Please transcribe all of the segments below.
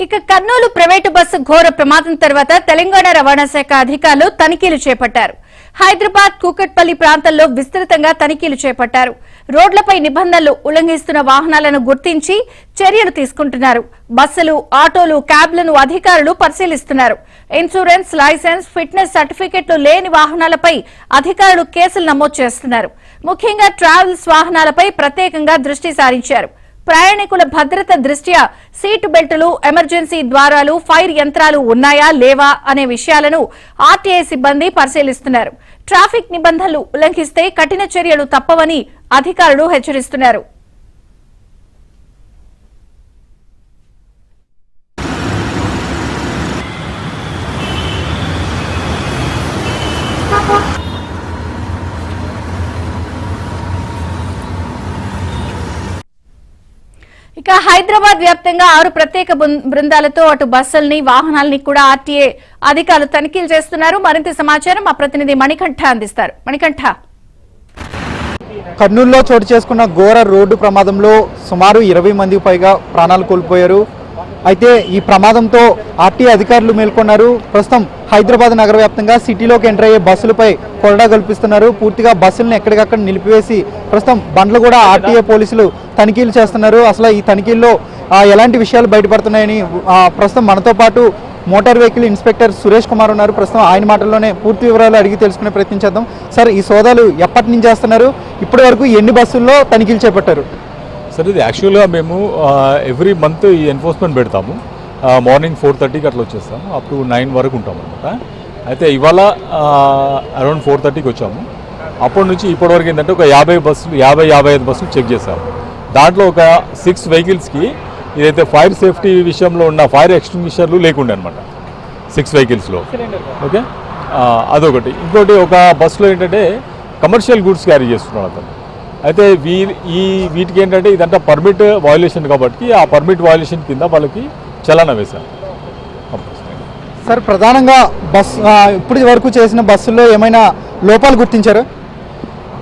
ఇక Kurnool private bus ఘోర ప్రమాదం తర్వాత తెలంగాణ రవాణా శాఖ అధికారులు తనిఖీలు చేపట్టారు. హైదరాబాద్ కూకట్పల్లి ప్రాంతాల్లో విస్తృతంగా తనిఖీలు చేపట్టారు. రోడ్లపై నిబంధనలు ఉల్లంఘిస్తున్న వాహనాలను గుర్తించి చర్యలు తీసుకుంటున్నారు. బస్సులు, ఆటోలు, క్యాబ్లను అధికారులు పరిశీలిస్తున్నారు. ఇన్సూరెన్స్, లైసెన్స్, ఫిట్నెస్ సర్టిఫికెట్లు లేని వాహనాలపై అధికారులు కేసులు నమోదు చేస్తున్నారు. ముఖ్యంగా ట్రావెల్స్ వాహనాలపై ప్రత్యేకంగా దృష్టి సారించారు. ప్రయాణికుల భద్రత దృష్ట్యా సీటు బెల్టులు, ఎమర్జెన్సీ ద్వారాలు, ఫైర్ యంత్రాలు ఉన్నాయా లేవా అనే విషయాలను ఆర్టీఏ సిబ్బంది పరిశీలిస్తున్నారు. ట్రాఫిక్ నిబంధనలు ఉల్లంఘిస్తే కఠిన చర్యలు తప్పవని అధికారులు హెచ్చరిస్తున్నారు. ఇక హైదరాబాద్ వ్యాప్తంగా 6 ప్రత్యేక బృందాలతో అటు బస్సుల్ని, వాహనాలని కూడా ఆర్టీఏ అధికారులు తనిఖీలు చేస్తున్నారు. మరింత సమాచారం మా ప్రతినిధి మణికంఠ అందిస్తారు. మణికంఠ, కర్నూలులో చోటు చేసుకున్న ఘోర రోడ్డు ప్రమాదంలో సుమారు 20 మందికి పైగా ప్రాణాలు కోల్పోయారు. అయితే ఈ ప్రమాదంతో ఆర్టీఏ అధికారులు మేల్కొన్నారు. ప్రస్తుతం హైదరాబాద్ నగర వ్యాప్తంగా సిటీలోకి ఎంటర్ అయ్యే బస్సులపై కొరడా కల్పిస్తున్నారు. పూర్తిగా బస్సులను ఎక్కడికక్కడ నిలిపివేసి ప్రస్తుతం బండ్లు కూడా ఆర్టీఏ పోలీసులు తనిఖీలు చేస్తున్నారు. అసలు ఈ తనిఖీల్లో ఎలాంటి విషయాలు బయటపడుతున్నాయని ప్రస్తుతం మనతో పాటు motor vehicle inspector Suresh Kumar ఉన్నారు. ప్రస్తుతం ఆయన మాటల్లోనే పూర్తి వివరాలు అడిగి తెలుసుకునే ప్రయత్నం చేద్దాం. సార్, ఈ సోదాలు ఎప్పటి నుంచి చేస్తున్నారు? ఇప్పటి వరకు ఎన్ని బస్సుల్లో తనిఖీలు చేపట్టారు? సార్, ఇది యాక్చువల్గా మేము ఎవ్రీ మంత్ ఈ ఎన్ఫోర్స్మెంట్ పెడతాము. మార్నింగ్ 4:30కి అట్లా వచ్చేస్తాము, అప్ టు 9 వరకు ఉంటాము అనమాట. అయితే ఇవాళ అరౌండ్ 4:30కి వచ్చాము. అప్పటి నుంచి ఇప్పటివరకు ఏంటంటే ఒక 50 బస్సులు చెక్ చేశాము. దాంట్లో ఒక 6 వెహికల్స్కి ఇదైతే ఫైర్ సేఫ్టీ విషయంలో ఉన్న ఫైర్ ఎక్స్టింగ్విషర్లు లేకుండే అనమాట 6 వెహికల్స్లో. ఓకే, అదొకటి. ఇంకోటి, ఒక బస్సులో ఏంటంటే కమర్షియల్ గూడ్స్ క్యారీ చేస్తున్నాడు అతను. అయితే వీటికి ఏంటంటే ఇదంతా పర్మిట్ వయోలేషన్ కాబట్టి ఆ పర్మిట్ వయోలేషన్ కింద వాళ్ళకి చలానా వేశారు. సార్, ప్రధానంగా ఇప్పటి వరకు చేసిన బస్సుల్లో ఏమైనా లోపాలు గుర్తించారు?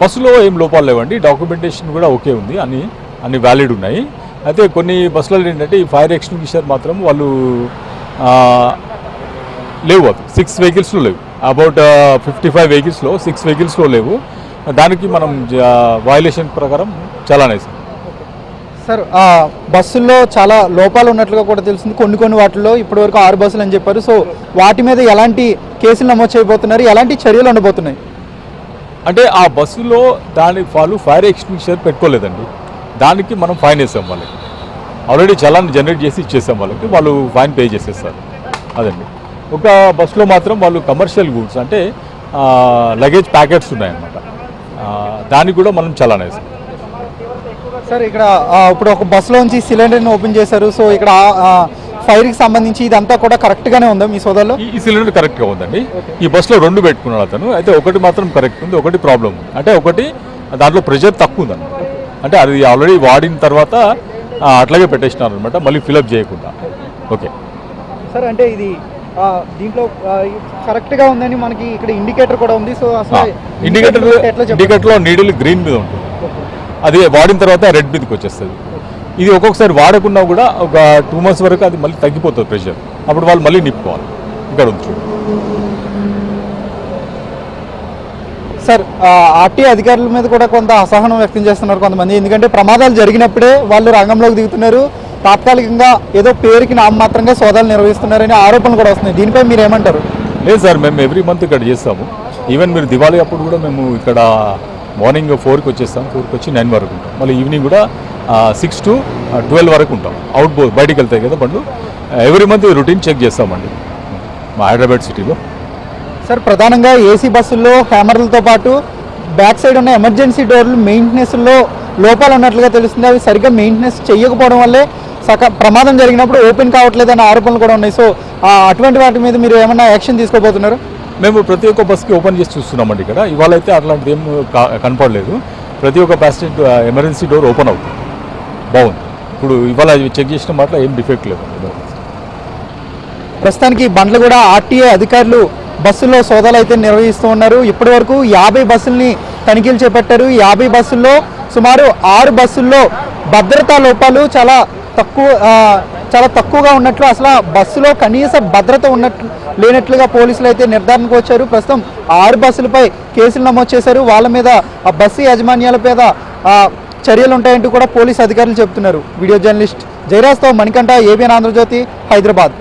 బస్సులో ఏం లోపాలు లేవండి, డాక్యుమెంటేషన్ కూడా ఓకే ఉంది, అన్ని వ్యాలిడ్ ఉన్నాయి. అయితే కొన్ని బస్సులలో ఏంటంటే ఈ ఫైర్ ఎక్స్టింగ్విషర్ మాత్రం వాళ్ళు లేవు. అవి 6 వెహికల్స్లో లేవు. అబౌట్ 55 వెహికల్స్లో 6 వెహికల్స్లో లేవు. దానికి మనం వయోలేషన్ ప్రకారం చలానా వేసాం. సార్, బస్సుల్లో చాలా లోపాలు ఉన్నట్లుగా కూడా తెలిసింది. కొన్ని వాటిల్లో ఇప్పటివరకు 6 బస్సులు అని చెప్పారు. సో వాటి మీద ఎలాంటి కేసులు నమోదు చేయబోతున్నారు? ఎలాంటి చర్యలు ఉండబోతున్నాయి? అంటే ఆ బస్సులో వాళ్ళు ఫైర్ ఎక్స్టింగ్విషర్ పెట్టుకోలేదండి. దానికి మనం ఫైన్ వేసాం వాళ్ళకి. ఆల్రెడీ చలాన్ జనరేట్ చేసి ఇచ్చేసాం వాళ్ళకి. వాళ్ళు ఫైన్ పే చేసేస్తారు. అదండి. ఒక బస్సులో మాత్రం వాళ్ళు కమర్షియల్ గూడ్స్ అంటే లగేజ్ ప్యాకెట్స్ ఉన్నాయన్నమాట, దానికి కూడా మనం చలాన్ వేసాం. సార్, ఇక్కడ ఇప్పుడు ఒక బస్సులోంచి సిలిండర్ని ఓపెన్ చేశారు. సో ఇక్కడ ఫైర్కి సంబంధించి ఇదంతా కూడా కరెక్ట్గానే ఉందా మీ సోదాల్లో? ఈ సిలిండర్ కరెక్ట్గా ఉందండి. ఈ బస్సులో 2 పెట్టుకున్నాడు అతను. అయితే ఒకటి మాత్రం కరెక్ట్ ఉంది, ఒకటి ప్రాబ్లం ఉంది. అంటే ఒకటి దాంట్లో ప్రెషర్ తక్కువ ఉందన్నమాట. అంటే అది ఆల్రెడీ వాడిన తర్వాత అట్లాగే పెట్టేసినారు అనమాట, మళ్ళీ ఫిలప్ చేయకుండా. ఓకే సార్, అంటే ఇది దీంట్లో కరెక్ట్గా ఉందని మనకి ఇక్కడ ఇండికేటర్ కూడా ఉంది. సో అసలు ఇండికేటర్లో నీడిల్ గ్రీన్ మీద ఉంటుంది, అది వాడిన తర్వాత రెడ్ మీదకి వచ్చేస్తుంది. ఇది ఒక్కొక్కసారి వాడకుండా కూడా ఒక 2 months వరకు అది మళ్ళీ తగ్గిపోతుంది ప్రెషర్. అప్పుడు వాళ్ళు మళ్ళీ నింపుకోవాలి. ఇక్కడ ఉంది చూడండి. సార్, ఆర్టీఏ అధికారుల మీద కూడా కొంత అసహనం వ్యక్తం చేస్తున్నారు కొంతమంది. ఎందుకంటే ప్రమాదాలు జరిగినప్పుడే వాళ్ళు రంగంలోకి దిగుతున్నారు. తాత్కాలికంగా ఏదో పేరుకి నామమాత్రంగా సోదాలు నిర్వహిస్తున్నారని ఆరోపణలు కూడా వస్తున్నాయి. దీనిపై మీరు ఏమంటారు? లేదు సార్, మేము ఎవ్రీ మంత్ ఇక్కడ చేస్తాము. ఈవెన్ మీరు దివాళీ అప్పుడు కూడా మేము ఇక్కడ మార్నింగ్ 4కి వచ్చేస్తాం. 4కి వచ్చి 9 వరకు ఉంటాం. మళ్ళీ ఈవినింగ్ కూడా 6 to 12 వరకు ఉంటాం. బయటికి వెళ్తాయి కదా బండ్లు. ఎవ్రీ మంత్ రొటీన్ చెక్ చేస్తామండి మా హైదరాబాద్ సిటీలో. సార్, ప్రధానంగా ఏసీ బస్సుల్లో హ్యామర్లతో పాటు బ్యాక్ సైడ్ ఉన్న ఎమర్జెన్సీ డోర్లు మెయింటెనెన్స్లో లోపాలు ఉన్నట్లుగా తెలుస్తుంది. అవి సరిగ్గా మెయింటెనెన్స్ చేయకపోవడం వల్లే ప్రమాదం జరిగినప్పుడు ఓపెన్ కావట్లేదన్న ఆరోపణలు కూడా ఉన్నాయి. సో అటువంటి వాటి మీద మీరు ఏమన్నా యాక్షన్ తీసుకోబోతున్నారు? మేము ప్రతి ఒక్క బస్కి ఓపెన్ చేసి చూస్తున్నామండి. ఇక్కడ ఇవాళ అయితే అట్లాంటిది ఏం కనపడలేదు. ప్రతి ఒక్క ప్యాసింజర్ ఎమర్జెన్సీ డోర్ ఓపెన్ అవుతుంది, బాగుంది. ఇప్పుడు ఇవాళ చెక్ చేసిన మాటలో ఏం డిఫెక్ట్ లేదు. ప్రస్తుతానికి బండ్లు కూడా ఆర్టీఏ అధికారులు బస్సుల్లో సోదాలు అయితే నిర్వహిస్తూ ఉన్నారు. ఇప్పటి వరకు 50 బస్సుల్ని తనిఖీలు చేపట్టారు. 50 బస్సుల్లో సుమారు 6 బస్సుల్లో భద్రతా లోపాలు చాలా తక్కువ చాలా తక్కువగా ఉన్నట్లు, అసలు బస్సులో కనీస భద్రత లేనట్లుగా పోలీసులు అయితే నిర్ధారణకు వచ్చారు. ప్రస్తుతం 6 బస్సులపై కేసులు నమోదు చేశారు. వాళ్ళ మీద ఆ బస్సు యాజమాన్యాల మీద చర్యలు ఉంటాయంటూ కూడా పోలీసు అధికారులు చెబుతున్నారు. వీడియో జర్నలిస్ట్ జయరాజ్తో మణికంఠ, ఏబిఎన్ ఆంధ్రజ్యోతి, హైదరాబాద్.